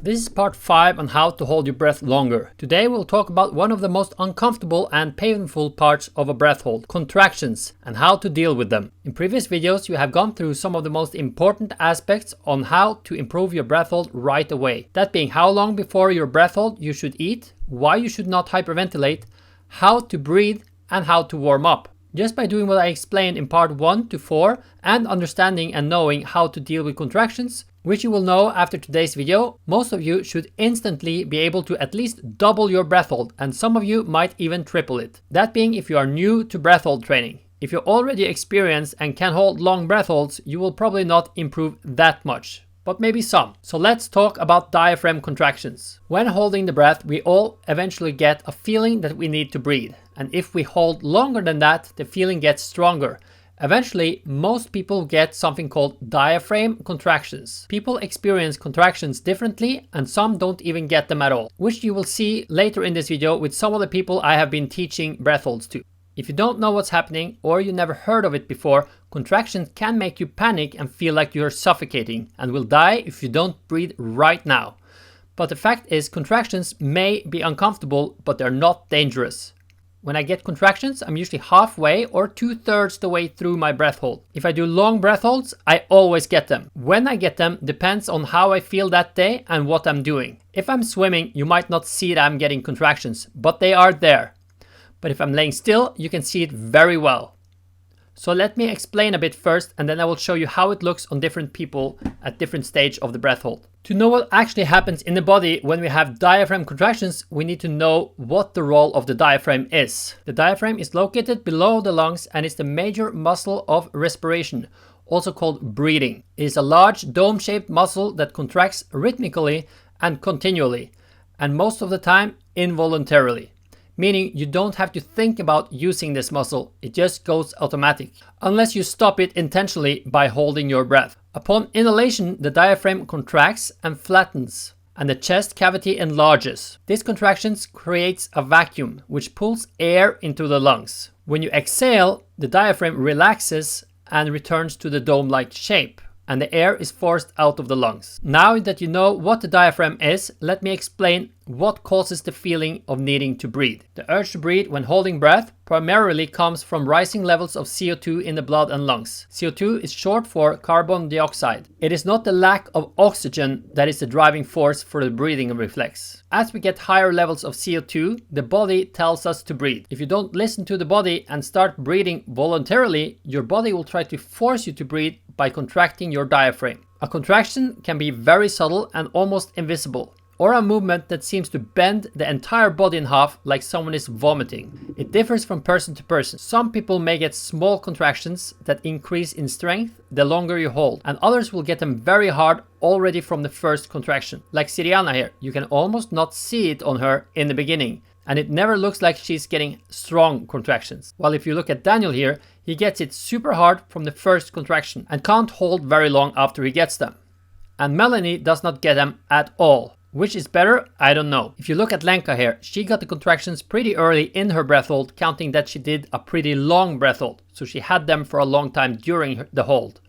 This is part 5 on how to hold your breath longer. Today we'll talk about one of the most uncomfortable and painful parts of a breath hold, contractions, and how to deal with them. In previous videos you have gone through some of the most important aspects on how to improve your breath hold right away. That being how long before your breath hold you should eat, why you should not hyperventilate, how to breathe, and how to warm up. Just by doing what I explained in part 1 to 4 and understanding and knowing how to deal with contractions, which you will know after today's video, most of you should instantly be able to at least double your breath hold, and some of you might even triple it. That being if you are new to breath hold training. If you're already experienced and can hold long breath holds, you will probably not improve that much, but maybe some. So let's talk about diaphragm contractions. When holding the breath, we all eventually get a feeling that we need to breathe. And if we hold longer than that, the feeling gets stronger. Eventually, most people get something called diaphragm contractions. People experience contractions differently and some don't even get them at all, which you will see later in this video with some of the people I have been teaching breath holds to. If you don't know what's happening or you never heard of it before, contractions can make you panic and feel like you're suffocating and will die if you don't breathe right now. But the fact is, contractions may be uncomfortable, but they're not dangerous. When I get contractions, I'm usually halfway or 2/3 the way through my breath hold. If I do long breath holds, I always get them. When I get them depends on how I feel that day and what I'm doing. If I'm swimming, you might not see that I'm getting contractions, but they are there. But if I'm laying still, you can see it very well. So let me explain a bit first, and then I will show you how it looks on different people at different stage of the breath hold. To know what actually happens in the body when we have diaphragm contractions, we need to know what the role of the diaphragm is. The diaphragm is located below the lungs and is the major muscle of respiration, also called breathing. It is a large dome-shaped muscle that contracts rhythmically and continually, and most of the time involuntarily. Meaning you don't have to think about using this muscle, it just goes automatic, unless you stop it intentionally by holding your breath. Upon inhalation, the diaphragm contracts and flattens, and the chest cavity enlarges. This contraction creates a vacuum, which pulls air into the lungs. When you exhale, the diaphragm relaxes and returns to the dome-like shape, and the air is forced out of the lungs. Now that you know what the diaphragm is, let me explain what causes the feeling of needing to breathe. The urge to breathe when holding breath primarily comes from rising levels of CO2 in the blood and lungs. CO2 is short for carbon dioxide. It is not the lack of oxygen that is the driving force for the breathing reflex. As we get higher levels of CO2, the body tells us to breathe. If you don't listen to the body and start breathing voluntarily, your body will try to force you to breathe by contracting your diaphragm. A contraction can be very subtle and almost invisible, or a movement that seems to bend the entire body in half like someone is vomiting. It differs from person to person. Some people may get small contractions that increase in strength the longer you hold, and others will get them very hard already from the first contraction. Like Siriana here, you can almost not see it on her in the beginning, and it never looks like she's getting strong contractions. While if you look at Daniel here, he gets it super hard from the first contraction and can't hold very long after he gets them. And Melanie does not get them at all. Which is better? I don't know. If you look at Lenka here, she got the contractions pretty early in her breath hold, counting that she did a pretty long breath hold. So she had them for a long time during the hold.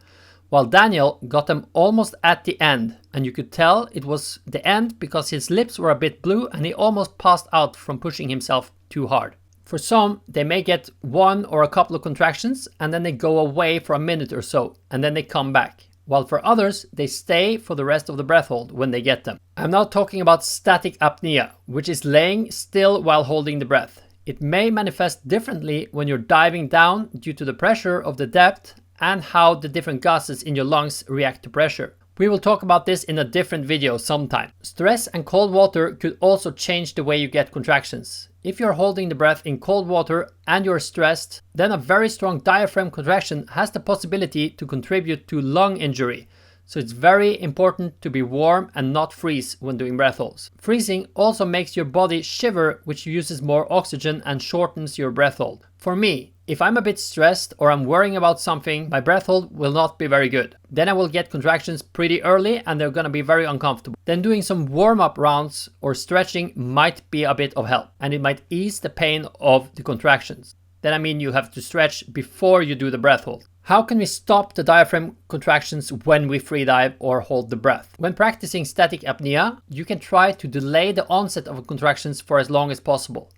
While Daniel got them almost at the end. And you could tell it was the end because his lips were a bit blue and he almost passed out from pushing himself too hard. For some, they may get one or a couple of contractions and then they go away for a minute or so and then they come back. While for others, they stay for the rest of the breath hold when they get them. I'm now talking about static apnea, which is laying still while holding the breath. It may manifest differently when you're diving down due to the pressure of the depth and how the different gases in your lungs react to pressure. We will talk about this in a different video sometime. Stress and cold water could also change the way you get contractions. If you're holding the breath in cold water and you're stressed, then a very strong diaphragm contraction has the possibility to contribute to lung injury. So it's very important to be warm and not freeze when doing breath holds. Freezing also makes your body shiver, which uses more oxygen and shortens your breath hold. For me, if I'm a bit stressed or I'm worrying about something, my breath hold will not be very good. Then I will get contractions pretty early and they're gonna be very uncomfortable. Then doing some warm-up rounds or stretching might be a bit of help, and it might ease the pain of the contractions. Then I mean you have to stretch before you do the breath hold. How can we stop the diaphragm contractions when we free dive or hold the breath? When practicing static apnea, you can try to delay the onset of contractions for as long as possible.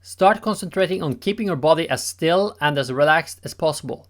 Start concentrating on keeping your body as still and as relaxed as possible.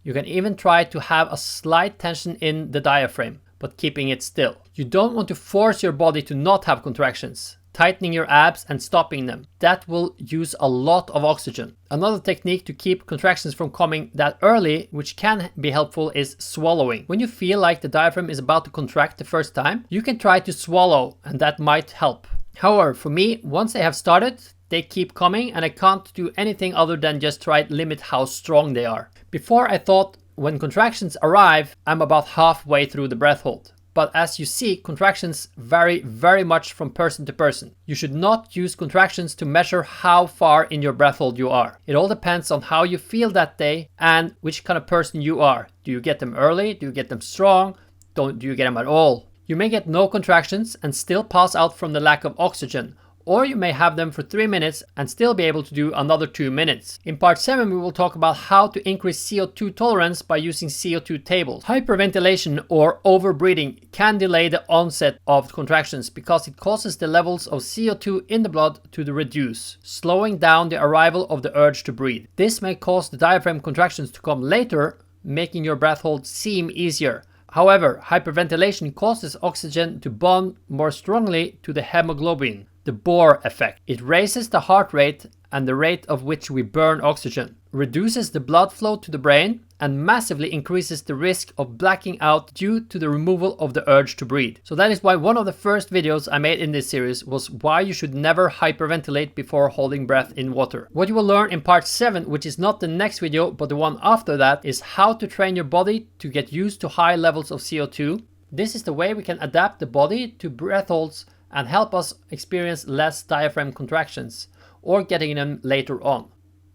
You can even try to have a slight tension in the diaphragm, but keeping it still. You don't want to force your body to not have contractions, tightening your abs and stopping them. That will use a lot of oxygen. Another technique to keep contractions from coming that early, which can be helpful, is swallowing. When you feel like the diaphragm is about to contract the first time, you can try to swallow, and that might help. However, for me, once they have started, they keep coming and I can't do anything other than just try to limit how strong they are. Before I thought when contractions arrive, I'm about halfway through the breath hold. But as you see, contractions vary very much from person to person. You should not use contractions to measure how far in your breath hold you are. It all depends on how you feel that day and which kind of person you are. Do you get them early? Do you get them strong? Do you get them at all? You may get no contractions and still pass out from the lack of oxygen. Or you may have them for 3 minutes and still be able to do another 2 minutes. In part 7 we will talk about how to increase CO2 tolerance by using CO2 tables. Hyperventilation or overbreathing can delay the onset of contractions because it causes the levels of CO2 in the blood to reduce, slowing down the arrival of the urge to breathe. This may cause the diaphragm contractions to come later, making your breath hold seem easier. However, hyperventilation causes oxygen to bond more strongly to the hemoglobin, the Bohr effect. It raises the heart rate and the rate of which we burn oxygen, reduces the blood flow to the brain, and massively increases the risk of blacking out due to the removal of the urge to breathe. So that is why one of the first videos I made in this series was why you should never hyperventilate before holding breath in water. What you will learn in part 7, which is not the next video but the one after that, is how to train your body to get used to high levels of CO2. This is the way we can adapt the body to breath holds and help us experience less diaphragm contractions or getting them later on.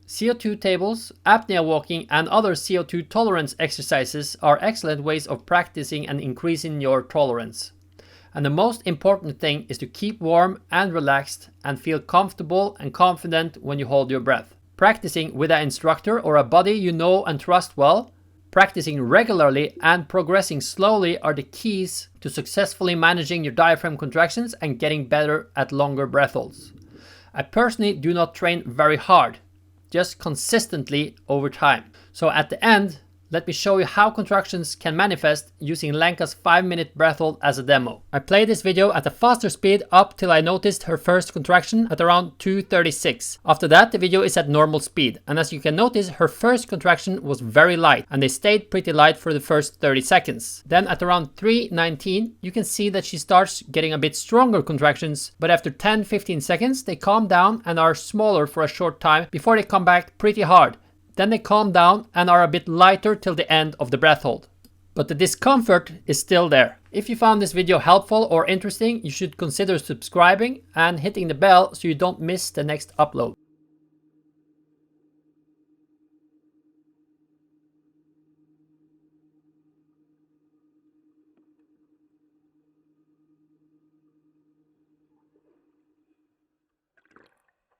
CO2 tables, apnea walking and other CO2 tolerance exercises are excellent ways of practicing and increasing your tolerance. And the most important thing is to keep warm and relaxed and feel comfortable and confident when you hold your breath. Practicing with an instructor or a buddy you know and trust well, practicing regularly and progressing slowly are the keys to successfully managing your diaphragm contractions and getting better at longer breath holds. I personally do not train very hard, just consistently over time. So at the end, let me show you how contractions can manifest using Lenka's 5-minute breath hold as a demo. I played this video at a faster speed up till I noticed her first contraction at around 2:36. After that, the video is at normal speed, and as you can notice, her first contraction was very light and they stayed pretty light for the first 30 seconds. Then at around 3:19, you can see that she starts getting a bit stronger contractions, but after 10-15 seconds, they calm down and are smaller for a short time before they come back pretty hard. Then they calm down and are a bit lighter till the end of the breath hold. But the discomfort is still there. If you found this video helpful or interesting, you should consider subscribing and hitting the bell so you don't miss the next upload.